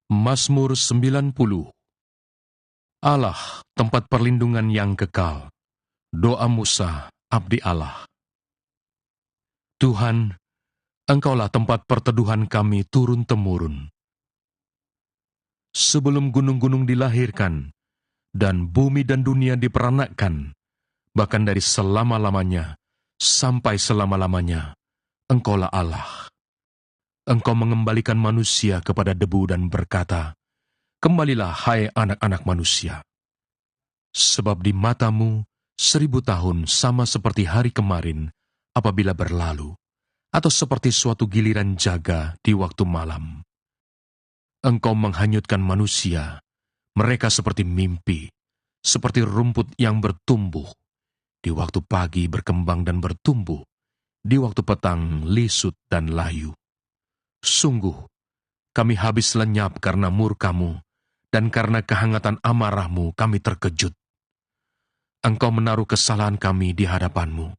Mazmur 90. Allah, tempat perlindungan yang kekal. Doa Musa, abdi Allah. Tuhan, Engkaulah tempat perteduhan kami turun-temurun. Sebelum gunung-gunung dilahirkan, dan bumi dan dunia diperanakkan, bahkan dari selama-lamanya sampai selama-lamanya, Engkaulah Allah. Engkau mengembalikan manusia kepada debu dan berkata, "Kembalilah, hai anak-anak manusia." Sebab di matamu 1000 tahun sama seperti hari kemarin apabila berlalu, atau seperti suatu giliran jaga di waktu malam. Engkau menghanyutkan manusia, mereka seperti mimpi, seperti rumput yang bertumbuh. Di waktu pagi berkembang dan bertumbuh, di waktu petang lisut dan layu. Sungguh, kami habis lenyap karena murka-Mu, dan karena kehangatan amarah-Mu kami terkejut. Engkau menaruh kesalahan kami di hadapan-Mu,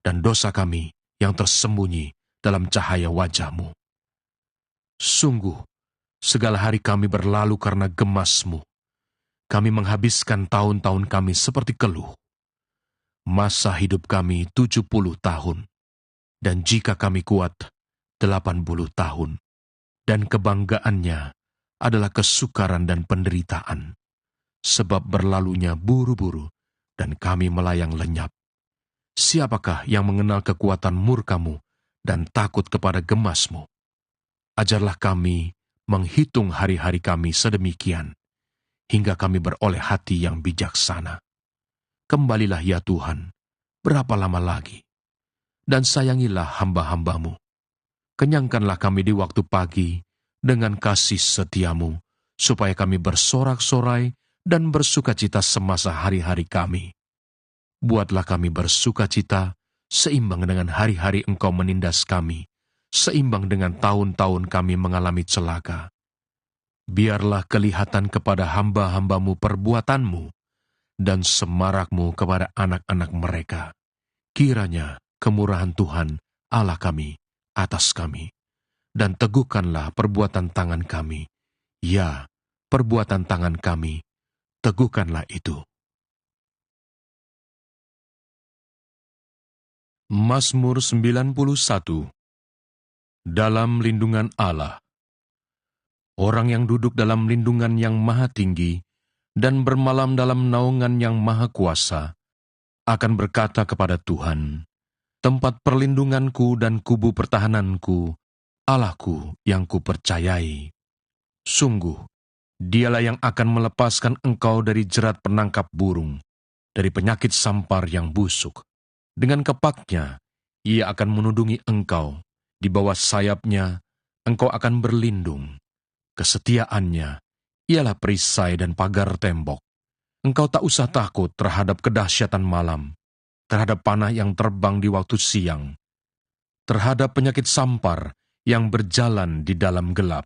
dan dosa kami yang tersembunyi dalam cahaya wajah-Mu. Sungguh, segala hari kami berlalu karena gemas-Mu. Kami menghabiskan tahun-tahun kami seperti keluh. Masa hidup kami 70 tahun, dan jika kami kuat 80 tahun. Dan kebanggaannya adalah kesukaran dan penderitaan, sebab berlalunya buru-buru, dan kami melayang lenyap. Siapakah yang mengenal kekuatan murka-Mu dan takut kepada gemas-Mu? Ajarlah kami menghitung hari-hari kami sedemikian, hingga kami beroleh hati yang bijaksana. Kembalilah ya Tuhan, berapa lama lagi? Dan sayangilah hamba-hamba-Mu. Kenyangkanlah kami di waktu pagi dengan kasih setia-Mu, supaya kami bersorak-sorai dan bersukacita semasa hari-hari kami. Buatlah kami bersukacita seimbang dengan hari-hari Engkau menindas kami, seimbang dengan tahun-tahun kami mengalami celaka. Biarlah kelihatan kepada hamba-hamba-Mu perbuatan-Mu, dan semarak-Mu kepada anak-anak mereka. Kiranya kemurahan Tuhan, Allah kami, atas kami, dan teguhkanlah perbuatan tangan kami. Ya, perbuatan tangan kami, teguhkanlah itu. Mazmur 91. Dalam lindungan Allah. Orang yang duduk dalam lindungan yang maha tinggi dan bermalam dalam naungan yang maha kuasa akan berkata kepada Tuhan, "Tempat perlindunganku dan kubu pertahananku, Allahku yang kupercayai. Sungguh, Dialah yang akan melepaskan engkau dari jerat penangkap burung, dari penyakit sampar yang busuk. Dengan kepaknya, Ia akan menudungi engkau. Di bawah sayapnya, engkau akan berlindung. Kesetiaannya ialah perisai dan pagar tembok. Engkau tak usah takut terhadap kedahsyatan malam, terhadap panah yang terbang di waktu siang, terhadap penyakit sampar yang berjalan di dalam gelap,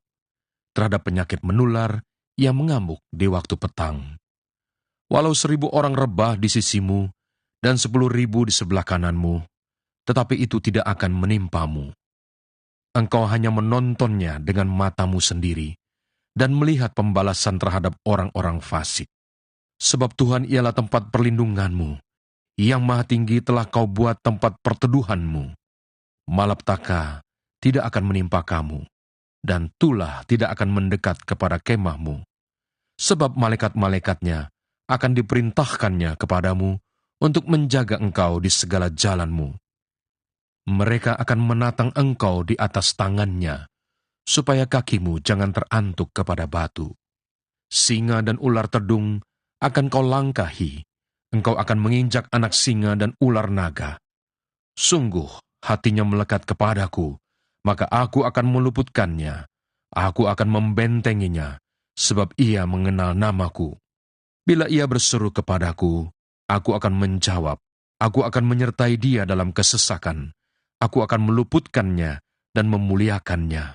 terhadap penyakit menular yang mengamuk di waktu petang. Walau 1000 orang rebah di sisimu dan 10.000 di sebelah kananmu, tetapi itu tidak akan menimpamu. Engkau hanya menontonnya dengan matamu sendiri dan melihat pembalasan terhadap orang-orang fasik. Sebab Tuhan ialah tempat perlindunganmu, yang maha tinggi telah kau buat tempat perteduhanmu. Malapetaka tidak akan menimpa kamu, dan tulah tidak akan mendekat kepada kemahmu. Sebab malaikat-malaikatnya akan diperintahkannya kepadamu untuk menjaga engkau di segala jalanmu. Mereka akan menatang engkau di atas tangannya, supaya kakimu jangan terantuk kepada batu. Singa dan ular tedung akan kau langkahi, engkau akan menginjak anak singa dan ular naga. Sungguh, hatinya melekat kepadaku, maka aku akan meluputkannya. Aku akan membentenginya, sebab ia mengenal namaku. Bila ia berseru kepadaku, aku akan menjawab. Aku akan menyertai dia dalam kesesakan. Aku akan meluputkannya dan memuliakannya.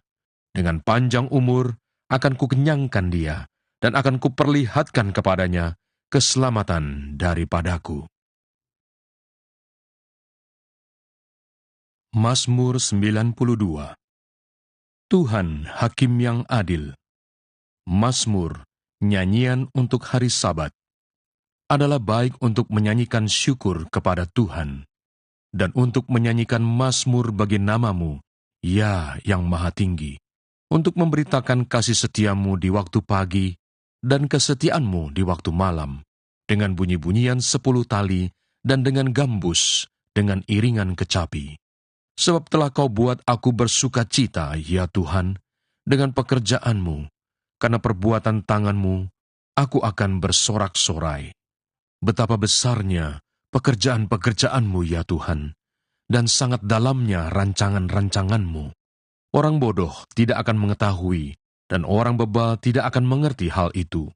Dengan panjang umur akan kukenyangkan dia, dan akan kuperlihatkan kepadanya keselamatan daripadaku. Mazmur 92. Tuhan, Hakim yang adil. Mazmur, nyanyian untuk hari Sabat, adalah baik untuk menyanyikan syukur kepada Tuhan, dan untuk menyanyikan mazmur bagi nama-Mu, ya yang maha tinggi, untuk memberitakan kasih setiamu di waktu pagi, dan kesetiaanmu di waktu malam, dengan bunyi-bunyian 10 tali, dan dengan gambus, dengan iringan kecapi. Sebab telah Kau buat aku bersuka cita, ya Tuhan, dengan pekerjaanmu, karena perbuatan tanganmu, aku akan bersorak-sorai. Betapa besarnya pekerjaan-pekerjaanmu, ya Tuhan, dan sangat dalamnya rancangan-rancanganmu. Orang bodoh tidak akan mengetahui, dan orang bebal tidak akan mengerti hal itu.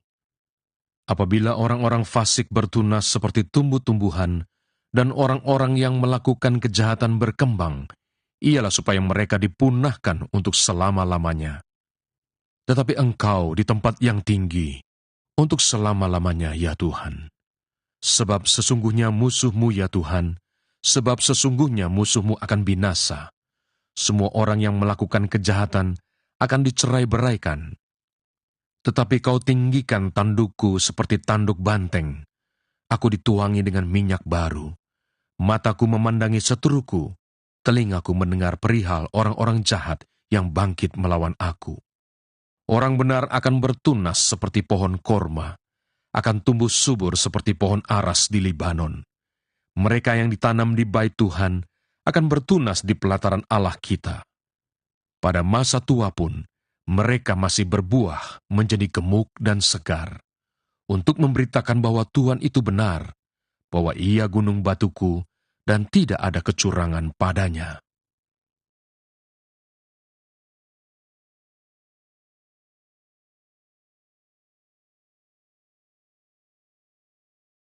Apabila orang-orang fasik bertunas seperti tumbuh-tumbuhan, dan orang-orang yang melakukan kejahatan berkembang, ialah supaya mereka dipunahkan untuk selama-lamanya. Tetapi Engkau di tempat yang tinggi, untuk selama-lamanya, ya Tuhan. Sebab sesungguhnya musuhmu, ya Tuhan, sebab sesungguhnya musuhmu akan binasa. Semua orang yang melakukan kejahatan akan dicerai-beraikan. Tetapi Kau tinggikan tandukku seperti tanduk banteng. Aku dituangi dengan minyak baru. Mataku memandangi seteruku, telingaku mendengar perihal orang-orang jahat yang bangkit melawan aku. Orang benar akan bertunas seperti pohon korma, akan tumbuh subur seperti pohon aras di Libanon. Mereka yang ditanam di bait Tuhan akan bertunas di pelataran Allah kita. Pada masa tua pun, mereka masih berbuah menjadi gemuk dan segar, untuk memberitakan bahwa Tuhan itu benar, bahwa Ia gunung batuku, dan tidak ada kecurangan padanya.